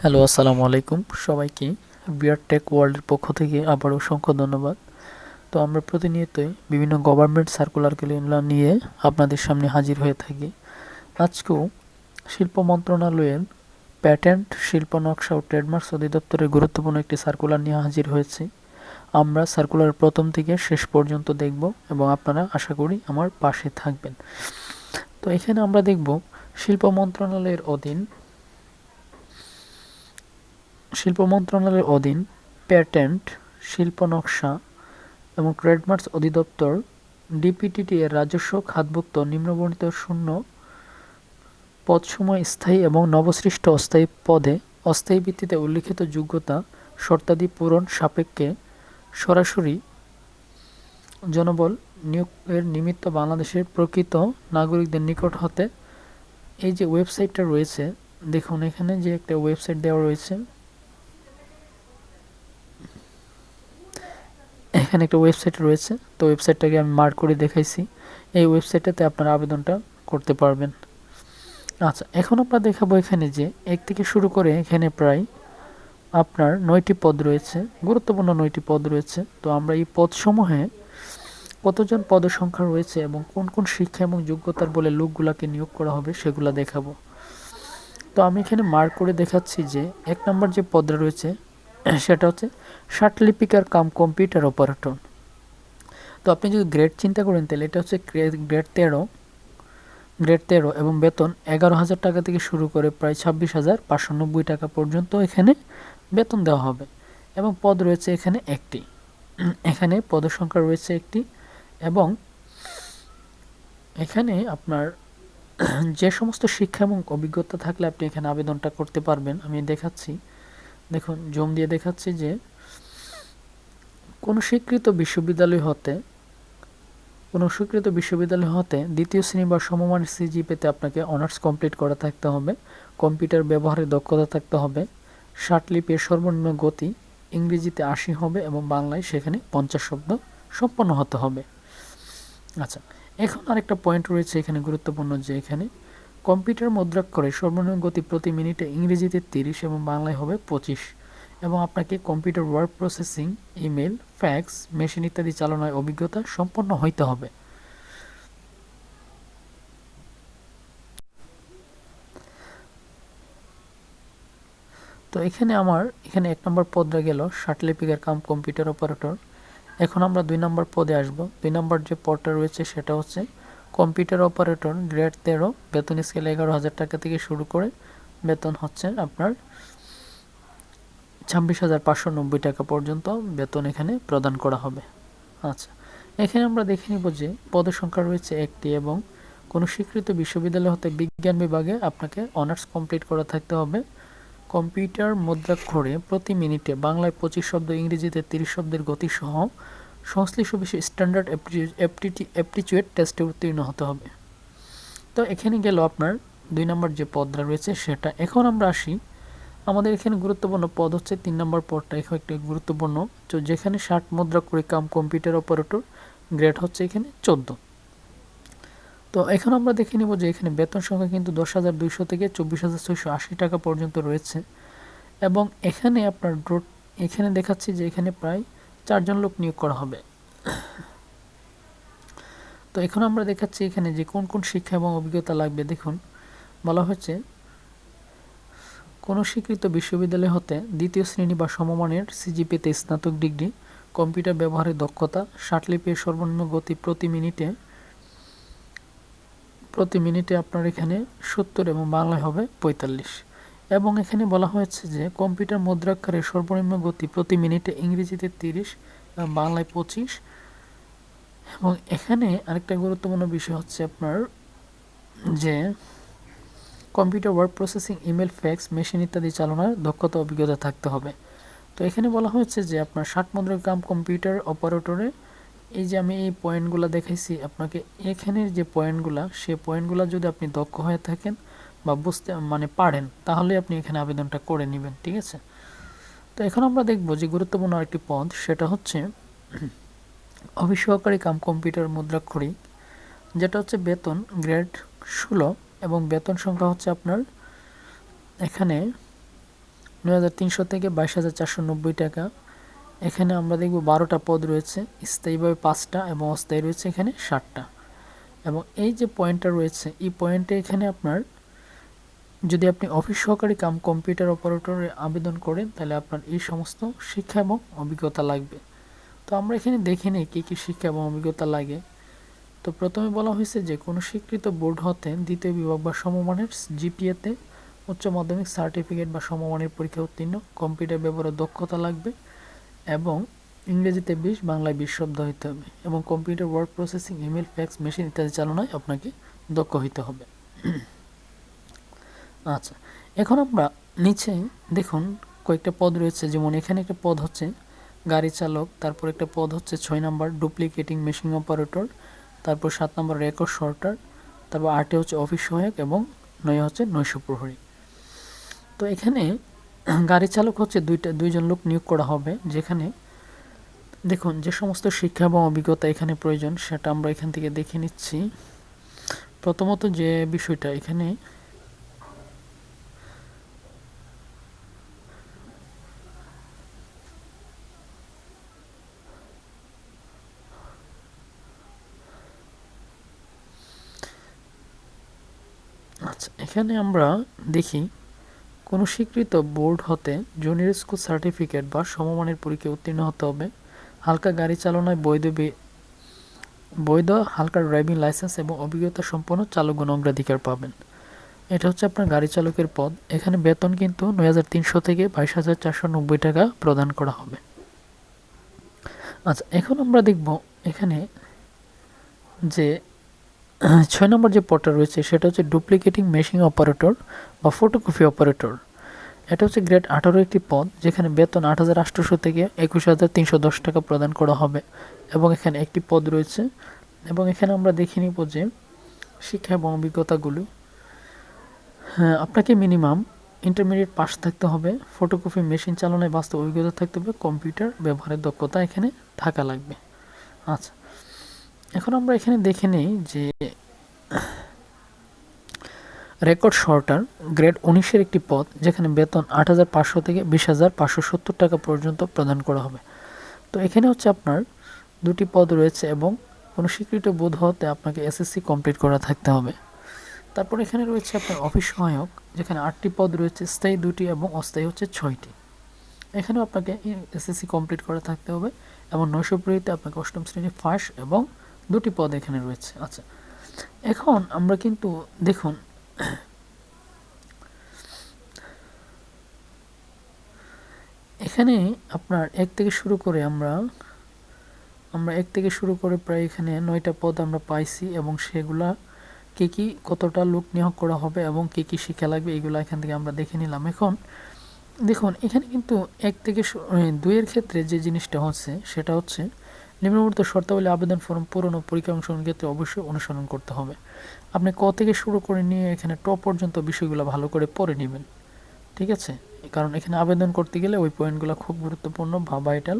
Hello, আসসালামু আলাইকুম সবাইকে। বিআর টেক ওয়ার্ল্ডের পক্ষ থেকে আবারও অসংখ্য ধন্যবাদ। তো আমরা প্রতিনিয়তই বিভিন্ন গভর্নমেন্ট সার্কুলারগুলো নিয়ে আপনাদের সামনে হাজির হয়ে থাকি। আজকেও শিল্প মন্ত্রণালয়ের প্যাটেন্ট, শিল্প নকশা ও ট্রেডমার্কস অধিদপ্তরের গুরুত্বপূর্ণ একটি সার্কুলার নিয়ে হাজির হয়েছি। আমরা সার্কুলার প্রথম থেকে শেষ পর্যন্ত দেখব এবং আপনারা আশা করি আমার পাশে থাকবেন। তো এখানে আমরা দেখব শিল্প মন্ত্রণালয়ের অধীন প্যাটেন্ট, শিল্প নকশা এবং ট্রেডমার্কস অধিদপ্তর ডিপিটিটি এর রাজস্ব খাতভুক্ত নিম্নবর্ণিত শূন্য পদসমূহ স্থায়ী এবং নবসৃষ্ট অস্থায়ী পদে অস্থায়ী ভিত্তিতে উল্লিখিত যোগ্যতা শর্তাদি পূরণ সাপেক্ষে সরাসরি জনবল নিয়োগের নিমিত্ত বাংলাদেশের প্রকৃত নাগরিকদের নিকট হতে এই যে ওয়েবসাইটটা রয়েছে, দেখুন এখানে যে একটা ওয়েবসাইট দেওয়া রয়েছে, এখানে একটা ওয়েবসাইট রয়েছে। তো ওয়েবসাইটটাকে আমি মার্ক করে দেখাইছি। এই ওয়েবসাইটটাতে আপনারা আবেদনটা করতে পারবেন। আচ্ছা, এখন আমরা দেখাবো এখানে যে 1 থেকে শুরু করে এখানে প্রায় আপনার 9টি পদ রয়েছে, গুরুত্বপূর্ণ 9টি পদ রয়েছে। তো আমরা এই পদসমূহে কতজন পদসংখ্যা রয়েছে এবং কোন কোন শিক্ষা এবং যোগ্যতার বলে লোকগুলাকে নিয়োগ করা হবে সেগুলো দেখাবো। তো আমি এখানে মার্ক করে দেখাচ্ছি যে 1 নম্বর যে পদটা রয়েছে সেটা হচ্ছে ষাটলিপিকার কাম কম্পিউটার অপারেটর। তো আপনি যদি গ্রেড চিন্তা করেন তাহলে এটা হচ্ছে গ্রেড 13 এবং বেতন 11,000 টাকা থেকে শুরু করে প্রায় 26,590 টাকা পর্যন্ত এখানে বেতন দেওয়া হবে এবং পদ রয়েছে এখানে একটি। এখানে পদের সংখ্যা রয়েছে একটি এবং এখানে আপনার যে সমস্ত শিক্ষা এবং অভিজ্ঞতা থাকলে আপনি এখানে আবেদনটা করতে পারবেন আমি দেখাচ্ছি। দেখুন, জুম দিয়ে দেখাচ্ছি যে কোনো স্বীকৃত বিশ্ববিদ্যালয় হতে দ্বিতীয় শ্রেণী বা সমমানের সিজিপিএতে আপনাকে অনার্স কমপ্লিট করা থাকতে হবে। কম্পিউটার ব্যবহারে দক্ষতা থাকতে হবে। ষাটলিপির সর্বনিম্ন গতি ইংরেজিতে 80 হবে এবং বাংলায় সেখানে 50 শব্দ সম্পন্ন হতে হবে। আচ্ছা, এখন আরেকটা পয়েন্ট রয়েছে এখানে গুরুত্বপূর্ণ, যে এখানে কম্পিউটার মুদ্রাক্ষরে সর্বনিম্ন গতি প্রতি মিনিটে ইংরেজিতে 30 এবং বাংলায় হবে 25 এবং আপনাকে computer word processing, email, fax, machine ইত্যাদি চালনায় অভিজ্ঞতা সম্পন্ন হইতে হবে। তো এখানে 1 নম্বর পদটা গেল ষাটলিপিকার কাম কম্পিউটার অপারেটর। এখন আমরা 2 নম্বর পদে আসব। 2 নম্বর যে পদটা রয়েছে সেটা হচ্ছে কম্পিউটার অপারেটর, গ্রেড 13, বেতন স্কেল 11,000 টাকা থেকে শুরু করে বেতন হচ্ছে আপনার 26,590 টাকা পর্যন্ত বেতন এখানে প্রদান করা হবে। আচ্ছা, এখানে আমরা দেখে নিব যে পদের সংখ্যা রয়েছে একটি এবং কোনো স্বীকৃত বিশ্ববিদ্যালয় হতে বিজ্ঞান বিভাগে আপনাকে অনার্স কমপ্লিট করা থাকতে হবে। কম্পিউটার মুদ্রাক্ষরে প্রতি মিনিটে বাংলায় 25 শব্দ, ইংরেজিতে 30 শব্দের গতিসহ সংশ্লিষ্ট বিষয়ে স্ট্যান্ডার্ড অ্যাপটিটিউড টেস্টে উত্তীর্ণ হতে হবে। তো এখানে গেল আপনার 2 নম্বর যে পদটা রয়েছে সেটা। এখন আমরা আসি, আমাদের এখানে গুরুত্বপূর্ণ পদ হচ্ছে 3 নম্বর পদটা এখানে একটি গুরুত্বপূর্ণ, তো যেখানে 60 মুদ্রাক্ষরে কাম কম্পিউটার অপারেটর, গ্রেড হচ্ছে এখানে 14। তো এখন আমরা দেখে নিব যে এখানে বেতন সংখ্যা কিন্তু 10,200 থেকে 24,680 টাকা পর্যন্ত রয়েছে এবং এখানে আপনার এখানে দেখাচ্ছি যে এখানে প্রায় 4 জন লোক নিয়োগ করা হবে। তো এখন আমরা দেখাচ্ছি এখানে যে কোন কোন শিক্ষা এবং অভিজ্ঞতা লাগবে। দেখুন, বলা হচ্ছে কোনো স্বীকৃত বিশ্ববিদ্যালয় হতে দ্বিতীয় শ্রেণী বা সমমানের সিজিপিতে স্নাতক ডিগ্রি, কম্পিউটার ব্যবহারের দক্ষতা, ষাটলিপির সর্বনিম্ন গতি প্রতি মিনিটে আপনার এখানে 70 এবং বাংলায় হবে 45 এবং এখানে বলা হয়েছে যে কম্পিউটার মুদ্রাক্ষরে সর্বনিম্ন গতি প্রতি মিনিটে ইংরেজিতে 30 এবং বাংলায় 25 এবং এখানে আরেকটা গুরুত্বপূর্ণ বিষয় হচ্ছে আপনার যে computer word processing, email, fax, machine ইত্যাদি চালানোর দক্ষতা অভিজ্ঞতা থাকতে হবে। তো এখানে বলা হয়েছে যে আপনার 60 মুদ্রার কাম কম্পিউটার অপারেটরে, এই যে আমি এই পয়েন্টগুলো দেখাইছি আপনাকে, এখানের যে পয়েন্টগুলো, সেই পয়েন্টগুলো যদি আপনি দক্ষ হয়ে থাকেন বা বুঝতে পারেন তাহলে আপনি এখানে আবেদনটা করে নেবেন, ঠিক আছে। তো এখন আমরা দেখব যে গুরুত্বপূর্ণ আরেকটি পদ, সেটা হচ্ছে অফিস সহকারী কাম কম্পিউটার মুদ্রাক্ষরিক, যেটা হচ্ছে বেতন গ্রেড 16 এবং বেতন সংখ্যা হচ্ছে আপনার এখানে ৯৩০০ থেকে ২২,৪৯০ টাকা। এখানে আমরা দেখব 12টা পদ রয়েছে, স্থায়ীভাবে 5টা এবং অস্থায়ী রয়েছে এখানে 7টা। এবং এই যে পয়েন্টটা রয়েছে, এই পয়েন্টে এখানে আপনার যদি আপনি অফিস সহকারী কাম কম্পিউটার অপারেটরে আবেদন করেন তাহলে আপনার এই সমস্ত শিক্ষা এবং অভিজ্ঞতা লাগবে। তো আমরা এখানে দেখে নিই কী কী শিক্ষা এবং অভিজ্ঞতা লাগে। তো প্রথমে বলা হয়েছে যে কোনো স্বীকৃত বোর্ড হতে দ্বিতীয় বিভাগ বা সমমানের জিপিএতে উচ্চ মাধ্যমিক সার্টিফিকেট বা সমমানের পরীক্ষা উত্তীর্ণ, কম্পিউটার ব্যবহারের দক্ষতা লাগবে এবং ইংরেজিতে 20, বাংলায় 20 শব্দ হইতে হবে এবং computer word processing, email, fax machine ইত্যাদি চালনায় আপনাকে দক্ষ হইতে হবে। আচ্ছা, এখন আমরা নিচে দেখুন কয়েকটা পদ রয়েছে, যেমন এখানে একটা পদ হচ্ছে গাড়ি চালক, তারপর একটা পদ হচ্ছে 6 নাম্বার ডুপ্লিকেটিং মেশিন অপারেটর, তারপর 7 নাম্বার রেকর্ড শর্টার, তারপর 8 হচ্ছে অফিস সহায়ক এবং 9 হচ্ছে নৈশ প্রহরী। তো এখানে গাড়ি চালক হচ্ছে দুইজন লোক নিয়োগ করা হবে, যেখানে দেখুন যে সমস্ত শিক্ষা এবং অভিজ্ঞতা এখানে প্রয়োজন সেটা আমরা এখান থেকে দেখে নিচ্ছি। প্রথমত যে বিষয়টা এখানে আচ্ছা, এখানে আমরা দেখি কোনো স্বীকৃত বোর্ড হতে জুনিয়র স্কুল সার্টিফিকেট বা সমমানের পরীক্ষায় উত্তীর্ণ হতে হবে, হালকা গাড়ি চালনায় বৈধ হালকা ড্রাইভিং লাইসেন্স এবং অভিজ্ঞতা সম্পন্ন চালকগণ অগ্রাধিকার পাবেন। এটা হচ্ছে আপনার গাড়ি চালকের পদ। এখানে বেতন কিন্তু ৯৩০০ থেকে ২২,৪৯০ টাকা প্রদান করা হবে। আচ্ছা, এখন আমরা দেখব এখানে যে 6 নম্বর যে পদটা রয়েছে সেটা হচ্ছে ডুপ্লিকেটিং মেশিন অপারেটর বা ফটোকপি অপারেটর। এটা হচ্ছে গ্রেড 18 একটি পদ, যেখানে বেতন ৮,৮০০ থেকে ২১,৩১০ টাকা প্রদান করা হবে এবং এখানে একটি পদ রয়েছে। এবং এখানে আমরা দেখে নিব যে শিক্ষা এবং অভিজ্ঞতাগুলো। হ্যাঁ, আপনাকে মিনিমাম ইন্টারমিডিয়েট পাস থাকতে হবে, ফটোকপি মেশিন চালনায় বাস্তব অভিজ্ঞতা থাকতে হবে, কম্পিউটার ব্যবহারের দক্ষতা এখানে থাকা লাগবে। আচ্ছা, এখন আমরা এখানে দেখে নিই যে রেকর্ড শর্টার গ্রেড 19-এর একটি পদ, যেখানে বেতন ৮,৫০০ থেকে ২০,৫৭০ টাকা পর্যন্ত প্রদান করা হবে। তো এখানে হচ্ছে আপনার দুটি পদ রয়েছে এবং কোনো স্বীকৃত বোর্ড হতে আপনাকে এসএসসি কমপ্লিট করা থাকতে হবে। তারপর এখানে রয়েছে আপনার অফিস সহায়ক, যেখানে 8টি পদ রয়েছে, স্থায়ী 2টি এবং অস্থায়ী হচ্ছে 6টি। এখানেও আপনাকে এসএসসি কমপ্লিট করা থাকতে হবে এবং নৈশপ্রহরীতে আপনাকে 8ম শ্রেণী ফার্স্ট এবং 2টি পদ এখানে রয়েছে। আচ্ছা, এখন আমরা কিন্তু দেখুন এখানে আপনার 1 থেকে শুরু করে আমরা 1 থেকে শুরু করে প্রায় এখানে 9টা পদ আমরা পাইছি এবং সেগুলা কি কতটা লোক নিয়োগ করা হবে এবং কি শিক্ষা লাগবে এগুলো এখান থেকে আমরা দেখে নিলাম। এখন দেখুন এখানে কিন্তু 1 থেকে 2 এর ক্ষেত্রে যে জিনিসটা হচ্ছে সেটা হচ্ছে নিম্নবর্ণিত শর্তাবলী আবেদন ফর্ম পূরণ ও পরীক্ষা অংশগ্রহণের ক্ষেত্রে অবশ্যই অনুসরণ করতে হবে। আপনি ক থেকে শুরু করে নিয়ে এখানে ট পর্যন্ত বিষয়গুলো ভালো করে পড়ে নেবেন, ঠিক আছে? কারণ এখানে আবেদন করতে গেলে ওই পয়েন্টগুলো খুব গুরুত্বপূর্ণ বা ভাইটাল।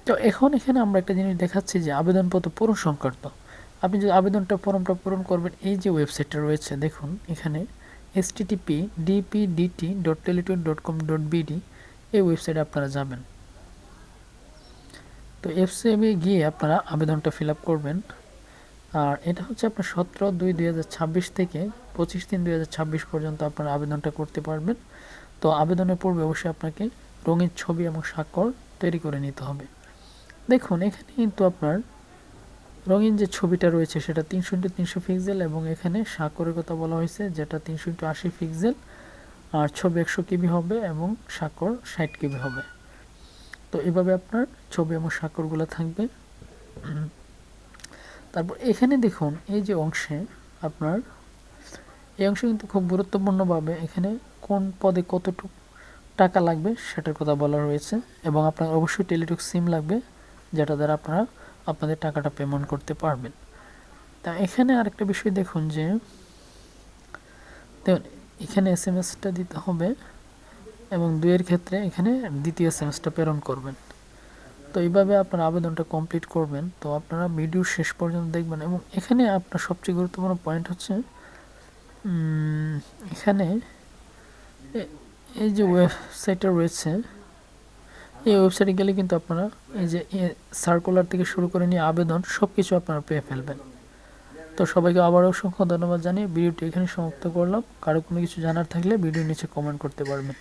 তো এখন এখানে আমরা একটা জিনিস দেখাচ্ছি যে আবেদনপত্র পূরণ সংক্রান্ত। আপনি যদি ফর্মটা পূরণ করবেন, এই যে ওয়েবসাইটটা রয়েছে দেখুন এখানে http://dpdt.tele2.com.bd এই ওয়েবসাইটে আপনারা যাবেন। তো ওয়েবসাইটে গিয়ে আপনারা আবেদনটা ফিল আপ করবেন। আর এটা হচ্ছে আপনার 17/2/2026 থেকে 25/3/2026 পর্যন্ত আপনারা আবেদনটা করতে পারবেন। তো আবেদনের পূর্বে অবশ্যই আপনাকে রঙিন ছবি এবং স্বাক্ষর তৈরি করে নিতে হবে। দেখুন এখানে কিন্তু আপনার রঙিন যে ছবিটা রয়েছে সেটা 300x300 পিক্সেল এবং এখানে স্বাক্ষরের কথা বলা হয়েছে যেটা 300x80 পিক্সেল, আর ছবি 100 কেবি হবে এবং স্বাক্ষর 60 কেবি হবে। তো এভাবে আপনার ছবি এবং স্বাক্ষরগুলো থাকবে। তারপর এখানে দেখুন এই যে অংশে আপনার এই অংশে কিন্তু খুব গুরুত্বপূর্ণভাবে এখানে কোন পদে কতটুকু টাকা লাগবে সেটার কথা বলা রয়েছে এবং আপনার অবশ্যই টেলিটক সিম লাগবে, যেটা দ্বারা আপনারা আপনাদের টাকাটা পেমেন্ট করতে পারবেন। তা এখানে আরেকটা বিষয় দেখুন যে দেখুন এখানে এসএমএসটা দিতে হবে এবং 2 এর ক্ষেত্রে এখানে দ্বিতীয় এসএমএসটা প্রেরণ করবেন। তো এইভাবে আপনারা আবেদনটা কমপ্লিট করবেন। তো আপনারা ভিডিও শেষ পর্যন্ত দেখবেন এবং এখানে আপনার সবচেয়ে গুরুত্বপূর্ণ পয়েন্ট হচ্ছে এখানে এই যে ওয়েবসাইটটা রয়েছে, এই ওয়েবসাইটে গেলে কিন্তু আপনারা এই যে সার্কুলার থেকে শুরু করে নিয়ে আবেদন সব কিছু আপনারা পেয়ে ফেলবেন। তো সবাইকে আবারও অসংখ্য ধন্যবাদ জানিয়ে ভিডিওটি এখানে সমাপ্ত করলাম। কারো কোনো কিছু জানার থাকলে ভিডিওর নিচে কমেন্ট করতে পারবেন।